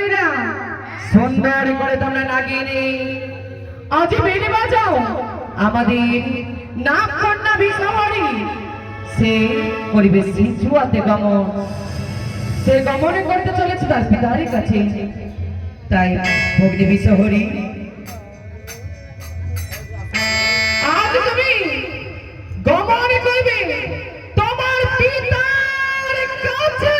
নাগিনীরা সুন্দর করে তোমরা নাগিনী আজ বেড়ে বাজাও আমাদের নাম কন্যা বিশ্বহরি সে পরিবেশ ছুয়াতে গমন সে গমনে করতে চলেছে তার পিতার কাছে তাই ভগ্নী বিশ্বহরি আজ তুমি গমন করবে তোমার পিতার কাছে।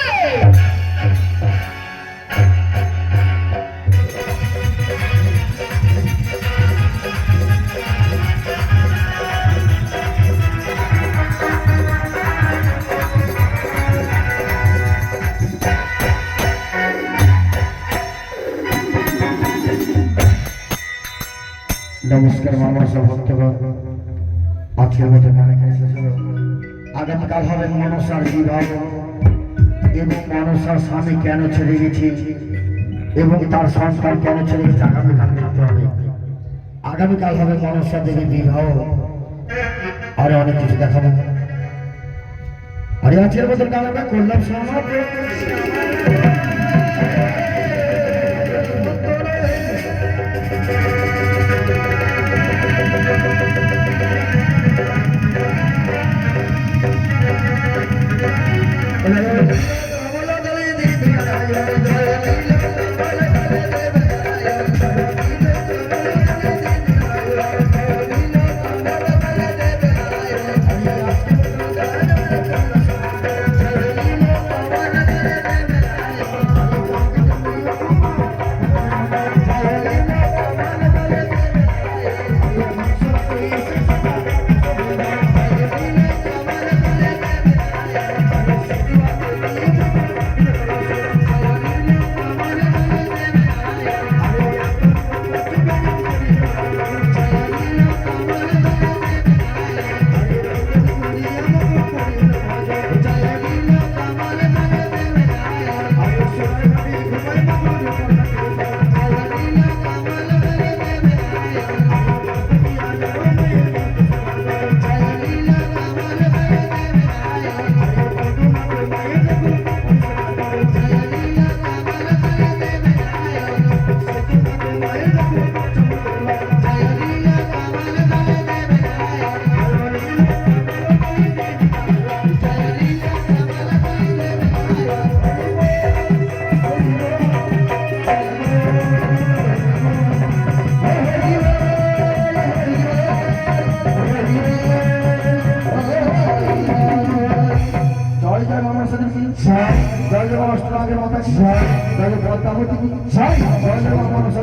নমস্কার মানস ভক্তগণ, আজকের মতো গানে শেষ হলো। আগামীকাল হবে মনসার বিবাহ এবং মনসার স্বামী কেন ছেড়ে গেছে এবং তার সন্তান কেন ছেড়ে গেছে আগামীকাল দেখতে হবে। আগামীকাল হবে মনসা দেবী বিবাহ, আরো অনেক কিছু দেখাবো। আরে আজকের মতো গানটা করলাম সমাপ্ত।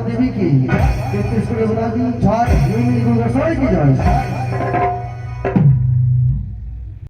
দেবী কি সবাই কি জয়।